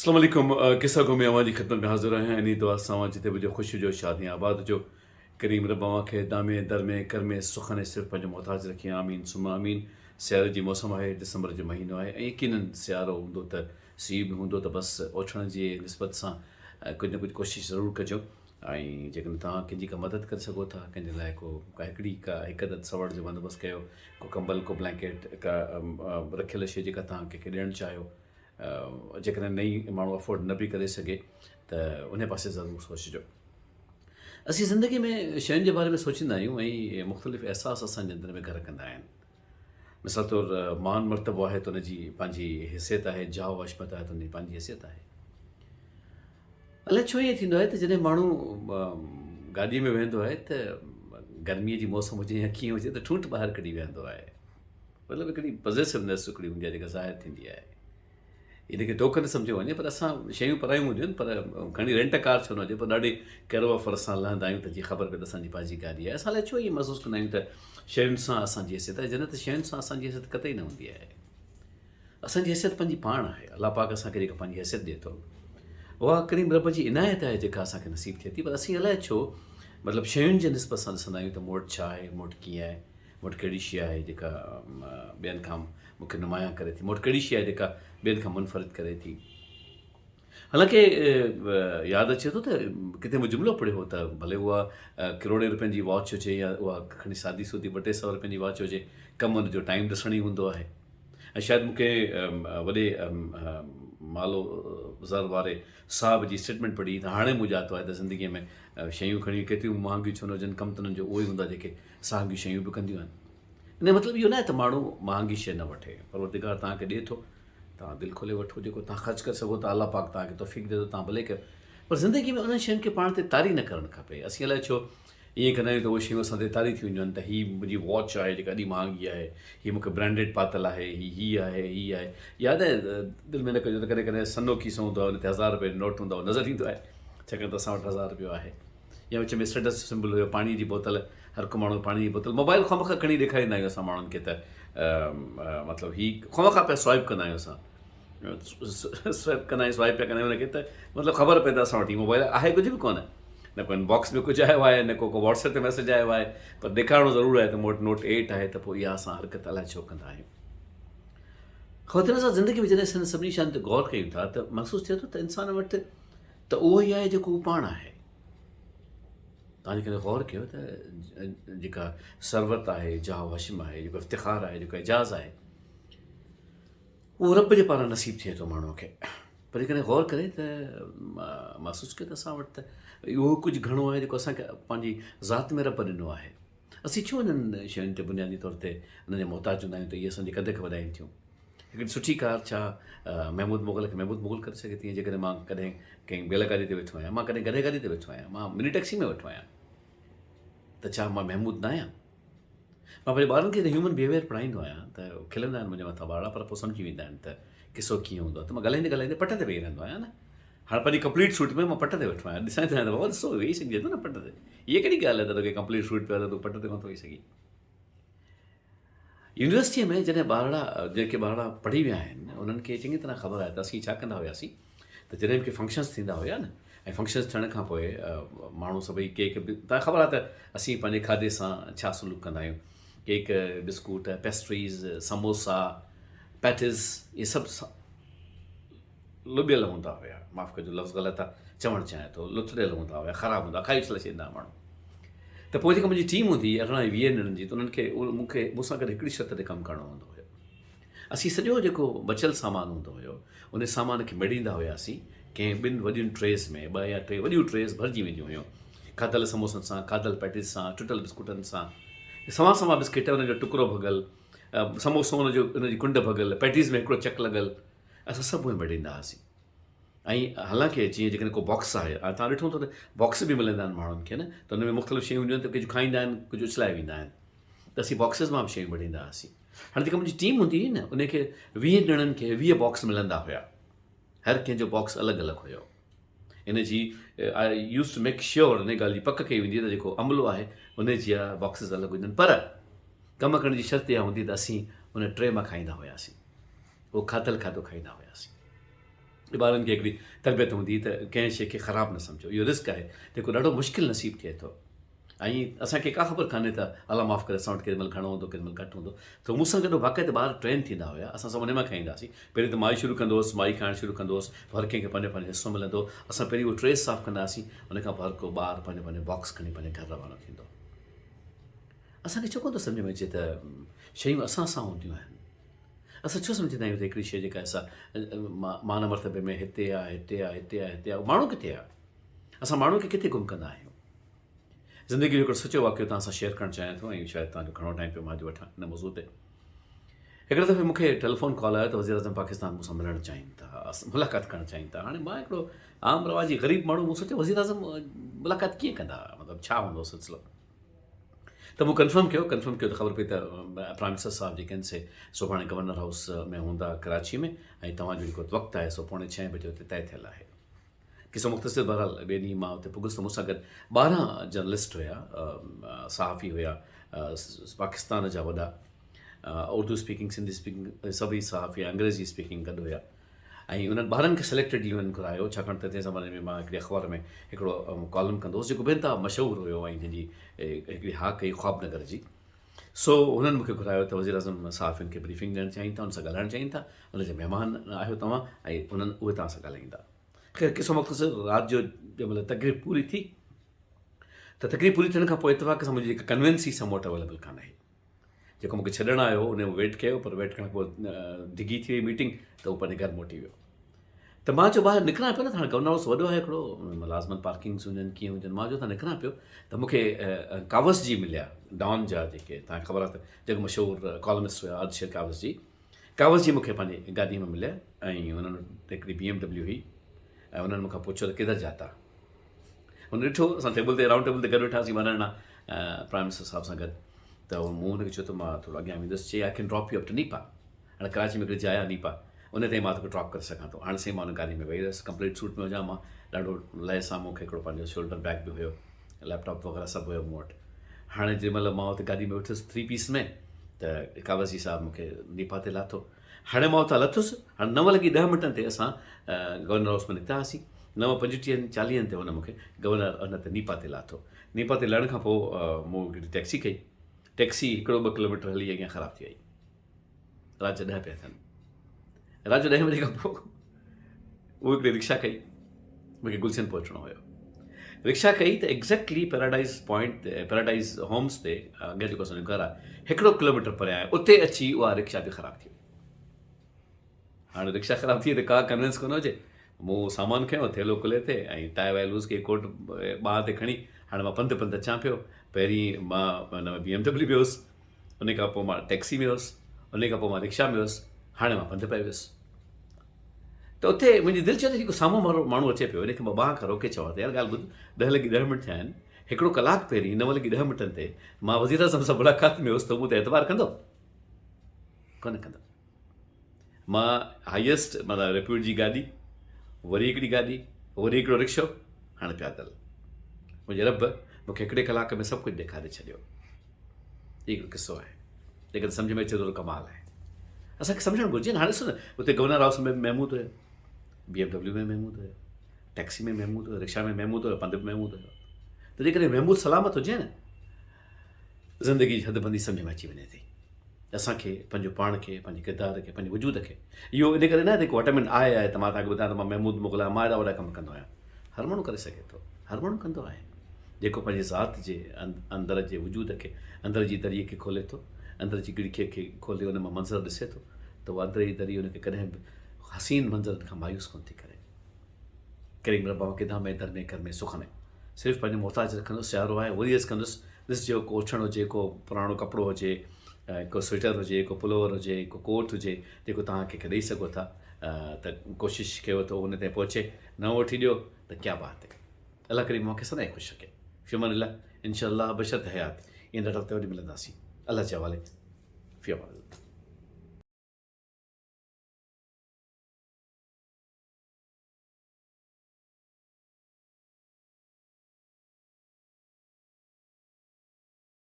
अस्सलाम वालेकुम। किस्सा को मैं अवां जी ख़िदमत में हाज़िर आहियां। इन्ही दुआ सां जिते बि ख़ुशी जो शादियां आबाद जो करीम रब अवां खे दामे दर में कर में सुख ने सिर्फ़ पंहिंजो मुहताज रखे। आमीन सुमा आमीन। सियारे जी मौसम आहे, दिसंबर जो महीनो आहे ऐं यकीनन सियारो हूंदो त सीउ बि हूंदो त बसि ओछण जी निस्बत सां कुझु न कुझु कोशिशि ज़रूरु कजो। ऐं जेकॾहिं तव्हां कंहिंजी का मदद करे सघो था, कंहिंजे लाइ हिकु अदद सवड़ जो बंदोबस्तु कयो, को कंबल, को ब्लैंकेट, का रखियल शइ जेका तव्हां कंहिंखे ॾियणु चाहियो। जेकॾहिं नई माण्हू अफोर्ड न बि करे सघे त उन पासे ज़रूरु सोचिजो। असीं ज़िंदगी में शयुनि जे बारे में सोचींदा आहियूं ऐं मुख़्तलिफ़ अहसास असांजे अंदरि में घर कंदा आहिनि। मिसाल तौरु मान मर्तबो आहे त उनजी पंहिंजी हैसियत आहे, जाओ अशमत आहे त उनजी पंहिंजी हैसियत आहे। अलाए छो ईअं थींदो आहे त जॾहिं माण्हू गाॾीअ में वेंदो आहे त गर्मीअ जी मौसम हुजे या कीअं हुजे त ठूंठ ॿाहिरि कढी वेंदो आहे। मतिलबु हिकिड़ी पॉज़िटिवनेस हिकिड़ी हूंदी आहे जेका ज़ाहिर थींदी आहे। इनखे टोक न सम्झो वञे, पर असां शयूं परायूं हूंदियूं आहिनि, पर खणी रेंट कार छो न हुजे, पर ॾाढी केरो वफ़र सां लहंदा आहियूं त जीअं ख़बर पए त असांजी पंहिंजी गाॾी आहे। असां लाइ छो ईअं महसूसु कंदा आहियूं त शयुनि सां असांजी हैसियत आहे, जॾहिं त शयुनि सां असांजी हैसियत कतई न हूंदी आहे। असांजी हैसियत पंहिंजी पाण आहे। अलाह पाक असांखे जेका पंहिंजी हैसियत ॾिए थो, उहा करीम रब जी इनायत आहे जेका असांखे नसीबु थिए थी। पर असीं अलाए छो मतिलबु शयुनि जे निस्बत सां ॾिसंदा आहियूं त मूं वटि छा आहे, मूं वटि कीअं आहे, मूं वटि कहिड़ी शइ आहे जेका ॿियनि खां मूंखे नुमायां करे थी, मूं वटि कहिड़ी शइ आहे जेका ॿियनि खां मुनफ़रिद करे थी। हालांकि यादि अचे थो त किथे मूं जुमिलो पढ़ियो हो त भले उहा करोड़े रुपयनि जी वॉच हुजे या उहा खणी सादी सूदी 200-300 रुपयनि जी वॉच हुजे, कमु हुनजो टाइम ॾिसण ई हूंदो आहे। ऐं शायदि मूंखे वॾे मालो ज़र वारे साहब जी स्टेटमेंट पढ़ी त हाणे मूं ॼातो आहे त ज़िंदगीअ में शयूं खणी केतिरियूं महांगियूं छो न हुजनि, कमु त उन्हनि जो उहो ई हूंदा जेके साॻियूं शयूं बि कंदियूं आहिनि। इन जो मतिलबु इहो न आहे त माण्हू महांगी शइ न वठे। परवरदिगार तव्हांखे ॾिए थो, तव्हां दिलि खोले वठो, जेको तव्हां ख़र्चु करे सघो था अलाह पाक तव्हांखे तौफ़ीक़ ॾिए थो, तव्हां भले कयो। पर ज़िंदगी में उन्हनि शयुनि खे पाण ते तारी न करणु खपे। असीं अलाए छो ईअं कंदा आहियूं त उहे शयूं असां ते तारी थी वञनि आहिनि त हीअ मुंहिंजी वॉच आहे जेका एॾी महांगी आहे, हीअ मूंखे ब्रांडेड पातल आहे, हीअ आहे, हीअ आहे। यादि आहे दिलि में न कजो त कॾहिं कॾहिं सनो खीसो हूंदो आहे, हुन ते 1000 रुपए जो नोट हूंदो आहे, नज़र ईंदो आहे छाकाणि त असां वटि 1000 रुपयो आहे। या विच में स्टेटस सिंबल हुयो, पाणी जी बोतल, हर को माण्हू पाणी जी बोतल, मोबाइल ख़ामख़ा खणी ॾेखारींदा आहियूं असां माण्हुनि खे त मतिलबु हीअ ख़ामख़ा पिया स्वाइप कंदा आहियूं असां, स्वाइप कंदा आहियूं, स्वाइप पिया कंदा आहियूं हुनखे त मतिलबु ख़बर पए त असां वटि हीअ मोबाइल आहे कुझु बि कोन्हे, न को इनबॉक्स में कुझु आयो आहे, न को व्हाट्सएप ते मैसेज आयो आहे, पर ॾेखारिणो ज़रूरु आहे त मूं वटि नोट 8 आहे। त पोइ इहा असां हरकत अलाए छो कंदा आहियूं। ख़ौतिन सां ज़िंदगी में जॾहिं असां सभिनी शयुनि ते गौर कयूं था त महसूसु थिए थो त इंसान वटि त उहो ई आहे जेको उहो पाण आहे। तव्हां जेकॾहिं गौर कयो त जेका सरवत आहे, जाह वशम आहे, जेको इफ़्तिखार आहे, जेको एजाज़ आहे, उहो रब जे पारां नसीबु थिए थो माण्हूअ खे। पर जेकॾहिं गौर करे त महसूसु कयो त असां वटि त इहो कुझु घणो आहे जेको असांखे पंहिंजी ज़ात में रब ॾिनो आहे। असीं छो इन्हनि शयुनि ते बुनियादी तौर ते उन्हनि जे मुहताज हूंदा आहियूं त इहे असांजी कदे खे वधाइनि थियूं। हिकिड़ी सुठी कार छा महमूद मुग़ल खे महमूद मुग़ल करे सघे थी। जेकॾहिं मां कॾहिं कंहिं ॿियल गाॾी ते वेठो आहियां, मां कॾहिं गॾे गाॾी ते वेठो आहियां, मां मिनी टैक्सी में वेठो आहियां, त छा मां महमूद न आहियां? मां पंहिंजे ॿारनि खे त ह्यूमन बिहेवियर पढ़ाईंदो आहियां त खिलंदा आहिनि मुंहिंजे मथां ॿार, पर पोइ सम्झी वेंदा आहिनि त किसो कीअं हूंदो आहे। त मां ॻाल्हाईंदे ॻाल्हाईंदे पट ते वेही रहंदो आहियां न। हाणे पंहिंजी कंप्लीट सूट में मां पट ते वेठो आहियां, ॾिसां त बाबा ॾिसो वेही सघिजे थो न पट ते। इहा कहिड़ी ॻाल्हि आहे त तोखे कंप्लीट सूट पियो आहे त तूं पट ते कोन थो वेही सघीं। यूनिवर्सिटीअ में जॾहिं जेके ॿार पढ़ी विया आहिनि उन्हनि खे चङी तरह ख़बर आहे त असीं छा कंदा हुआसीं त जॾहिं बि फंक्शन्स थींदा हुया न, ऐं फंक्शन्स थियण खां पोइ माण्हू सभई केक बि, तव्हांखे ख़बर आहे त असीं पंहिंजे खाधे सां छा सलूक कंदा आहियूं। Cake, biscuit, pastries, samosa, patties, इहे सभु लुबियल हूंदा हुया। माफ़ु कजो लफ़्ज़ ग़लति आहे चवणु चाहियां थो, लुथड़ियल हूंदा हुया, ख़राबु हूंदा, खाई छॾींदा माण्हू। त पोइ जेका मुंहिंजी टीम हूंदी 18-20 ॼणनि जी, त उन्हनि खे मूंसां गॾु हिकिड़ी शर्त ते कमु करणो हूंदो हुयो। असीं सॼो जेको बचियल सामान हूंदो हुयो उन सामान खे मेड़ींदा हुआसीं कंहिं 2 वॾियुनि ट्रेस में, 2 या 3 वॾियूं ट्रेस भरिजी वेंदियूं हुयूं, खाधल समोसनि सां, खाधल पैटिस सां, टुटल बिस्कुटनि सां, सवा बिस्किट, हुनजो टुकड़ो भॻल, समोसो हुनजी कुंड भॻल, पैटिस में हिकिड़ो चक लॻल, असां सभु उहे मेड़ींदा हुआसीं। ऐं हालांकि जीअं जेकॾहिं को बॉक्स आहे, तव्हां ॾिठो हूंदो त बॉक्स बि मिलंदा आहिनि माण्हुनि खे न, त हुन में मुख़्तलिफ़ शयूं हूंदियूं आहिनि, त कुझु खाईंदा आहिनि, कुझु उछलाए वेंदा आहिनि, त असीं बॉक्सिस मां बि शयूं मेड़ींदा हुआसीं। हाणे जेका मुंहिंजी टीम हूंदी हुई न, उनखे 20 ॼणनि खे 20 बॉक्स मिलंदा हुया, हर कंहिंजो बॉक्स अलॻि अलॻि हुयो। इन जी आई यूज़ टू मेक श्योर, इन ॻाल्हि जी पक कई वेंदी त जेको अमलो आहे उनजी बॉक्सिस अलॻि हुजनि, पर कमु करण जी शर्त इहा हूंदी त असीं उन ट्रे मां खाईंदा हुआसीं, उहो खाधल खाधो खाईंदा हुआसीं। ॿारनि खे हिकिड़ी तरबियत हूंदी त कंहिं शइ खे ख़राबु न सम्झो, इहो रिस्क आहे जेको ॾाढो मुश्किल नसीबु थिए थो। ऐं असांखे का ख़बर कान्हे त अलाह माफ़ु करे असां वटि केॾी महिल घणो हूंदो, केॾी महिल घटि हूंदो। त मूंसां गॾु बाक़ाइदा ॿार ट्रेन थींदा हुया, असां सभु उन मां खाईंदासीं। पहिरीं त माई शुरू कंदो हुउसि, माई खाइणु शुरू कंदो हुउसि, हर कंहिंखे पंहिंजो पंहिंजो हिसो मिलंदो। असां पहिरीं उहो ट्रे साफ़ु कंदासीं, उन खां पोइ हर को ॿारु पंहिंजो पंहिंजो बॉक्स खणी पंहिंजे घर रवानो थींदो। असांखे छो कोन थो सम्झ में अचे त शयूं असां सां हूंदियूं आहिनि। असां छो सम्झंदा आहियूं त हिकिड़ी शइ जेका असां मान मर्तबे में हिते आहे, हिते आहे, हिते आहे, हिते आहे, माण्हू किथे आहे? असां माण्हू खे किथे गुम कंदा आहियूं? ज़िंदगी जो हिकिड़ो सचो वाक़ियो तव्हां सां शेयर करणु चाहियां थो, ऐं शायदि तव्हांजो घणो टाइम पियो मां अॼु वठां हिन मौज़ूअ ते। हिकिड़े दफ़े मूंखे टेलीफोन कॉल आयो त वज़ीर आज़म पाकिस्तान मूंसां मिलणु चाहिनि था, मुलाक़ात करणु चाहिनि था। हाणे मां हिकिड़ो आम रवाजी ग़रीब माण्हू, मूं सोचियो वज़ीर आज़म मुलाक़ात कीअं कंदा, मतिलबु छा हूंदो सिलसिलो। त मूं कंफर्म कयो त ख़बर पई त प्राइम मिनिस्टर साहिबु जेके आहिनि से सुभाणे गवर्नर हाउस में हूंदा कराची में, ऐं तव्हांजो जेको वक़्तु आहे सो 5:45 बजे हुते तय थियल आहे। किसो मुख़्तसिर बहरहाल ॿिए ॾींहुं मां हुते पुॻुसि त मूंसां गॾु 12 जर्नलिस्ट हुया, सहाफ़ी हुया, पाकिस्तान जा वॾा, उर्दू स्पीकिंग, सिंधी स्पीकिंग, सभई सहाफ़ी, अंग्रेज़ी स्पीकिंग गॾु हुया। ऐं उन्हनि ॿारनि खे सिलेक्टेड यूएन घुरायो, छाकाणि त तंहिं ज़माने में मां हिकिड़ी अख़बार में हिकिड़ो कॉलम कंदो हुउसि जेको बेनता मशहूरु हुयो, ऐं जंहिंजी हिकिड़ी हाक कई ख्वाबनगर जी। सो हुननि मूंखे घुरायो त वज़ीर आज़म सहाफ़ियुनि खे ब्रीफिंग ॾियणु चाहिनि था, हुन सां ॻाल्हाइणु चाहिनि था, हुनजा महिमान आहियो तव्हां, ऐं उहे तव्हां सां ॻाल्हाईंदा। ख़ैर किसो मुख़्तसिर राति जो जंहिं महिल तक़रीब पूरी थी, त तक़रीब पूरी थियण खां पोइ इतफ़ाक़ सां मुंहिंजी हिकु कन्वेंसी सां मूं वटि अवेलेबल कान आहे। जेको मूंखे छॾणु आयो उन वेट कयो, पर वेट करण खां पोइ डिघी थी वई मीटिंग, त उहो पंहिंजे घर मोटी वियो। त मां चयो ॿाहिरि निकिरां पियो न, त हाणे गवर्नर हाउस वॾो आहे हिकिड़ो, मुलाज़िमत पार्किंग्स हुजनि कीअं हुजनि, मां जो त निकिरां पियो त मूंखे कावस जी मिलिया, डॉन जा जेके तव्हांखे ख़बर आहे त जेको मशहूरु कॉलमिस्ट हुया आदिशिर कावस जी मूंखे पंहिंजी गाॾीअ में मिलिया, ऐं हुननि हिकिड़ी BMW हुई, ऐं हुननि मूंखां पुछियो त किधर जाता। हुन ॾिठो, असां टेबल ते राउंड टेबल ते गॾु वेठासीं वञण प्राइम मिनिस्टर साहिब सां गॾु, त मूं हुनखे चयो त मां थोरो अॻियां वेंदुसि। चई I can drop you up to Nipa. हाणे कराची में हिकिड़ी जाइ आहे नीपा, उन ते मां तोखे ड्रॉप करे सघां थो। हाणे साईं मां हुन गाॾी में वेही रहियुसि, कंप्लीट सूट में हुजां मां, ॾाढो लय सां मूंखे हिकिड़ो पंहिंजो शोल्डर बैग बि हुयो, लैपटॉप वग़ैरह सभु हुयो मूं वटि। हाणे जंहिं महिल मां हुते गाॾी में वेठुसि 3 पीस में, त कावस जी साहिबु मूंखे नीपा ते लाथो। हाणे मां हुतां लथुसि, हाणे 9:10 ते असां गवर्नर हाउस में निकितासीं। 9:35-40 ते हुन मूंखे गवर्नर हुन ते नीपा ते लाथो। नीपा ते लहण खां पोइ मूं हिकिड़ी टैक्सी कई, टैक्सी 1-2 किलोमीटर हली अॻियां ख़राबु थी वई। राति जा 10 पिया थियनि। राति जो 10 बजे खां पोइ उहो हिकिड़ी रिक्शा कई, मूंखे गुलशन पहुचणो हुयो। रिक्शा कई त एक्ज़ैक्टली पैराडाइज़ पॉइंट ते, पैराडाइज़ होम्स ते, अॻे जेको असांजो घरु आहे 1 किलोमीटर परे आहे, उते अची उहा रिक्शा बि ख़राबु थी वई। हाणे रिक्शा ख़राबु थी वई त का कन्विंस कोन हुजे। मूं सामान खयों, थेलो कुले ते, ऐं टाई वाई लूज़ कई, कोट ॿांह ते खणी, हाणे मां पंधु अचां पियो। पहिरीं मां हुन में BMW में हुयुसि, उन खां पोइ मां टैक्सी में हुयुसि, उन खां पोइ मां रिक्शा में हुयुसि, हाणे मां पंधु पियो वियुसि। त उते मुंहिंजी दिलि चए थी जेको साम्हूं वारो माण्हू अचे पियो, इनखे मां ॿांह खां रोके चवां त यार ॻाल्हि ॿुध, 10:10 थिया आहिनि, 1 कलाकु पहिरीं 9:10 ते मां वज़ीर आज़म सां मुलाक़ात में हुउसि, त मूं ते एतबार कंदो कोन कंदो। मां हाईएस्ट माना रेप्यूट जी गाॾी, वरी हिकिड़ी गाॾी, वरी हिकिड़ो रिक्शो, हाणे पैदल। मुंहिंजे रब मूंखे 1 कलाक में सभु कुझु ॾेखारे छॾियो। इहो हिकिड़ो किसो आहे, जेकॾहिं सम्झ में अचे थो त कमाल आहे। असांखे सम्झणु घुरिजे न। हाणे ॾिसो न, उते गवर्नर हाउस में महमूद हुयो, BMW में महमूद हुयो, टैक्सी में महमूद हुयो, रिक्शा में महमूद हुयो, पंधु में महमूद हुयो। त जेकॾहिं महमूद सलामत हुजे न, ज़िंदगी जी हदबंदी सम्झ में अची वञे थी। असांखे पंहिंजो पाण खे, पंहिंजे किरदार खे, पंहिंजे वजूद खे, इहो इन करे न जेको ऑटोमेटिक आहे त मां तव्हांखे ॿुधायां त मां महमूद मोकिलियां, मां एॾा वॾा कमु कंदो आहियां। हर माण्हू करे सघे थो, हर माण्हू कंदो आहे। जेको पंहिंजे ज़ात जे अंदर जे वजूद खे, अंदर जी दरीअ खे खोले थो, अंदर जी खिड़कीअ खे खोले उन मां मंज़र ॾिसे थो, त उहा अंदर जी दरी उनखे कॾहिं बि हसीन मंज़रनि खां मायूस कोन थी करे। करीम रब्बा किथां में दर में कर में सुख में सिर्फ़ु पंहिंजो मोहताज रखंदुसि, सियारो आहे वरी अर्ज़ु कंदुसि, ॾिसजो को ओछण हुजे, को पुराणो कपिड़ो हुजे, को स्वेटर हुजे, को पुलोवर हुजे, को कोट हुजे, जेको तव्हांखे ॾेई सघो था, त कोशिशि कयो त हुन ते पहुचे। न वठी ॾियो त क्या बात है। अलाह करीम मूंखे सदाईं ख़ुशि रखे। फ़ियमान इंशाअल्लाह बशरत हयात ईंदड़ हफ़्ते वरी मिलंदासीं। अलाह जे हवाले। फ़ियमान।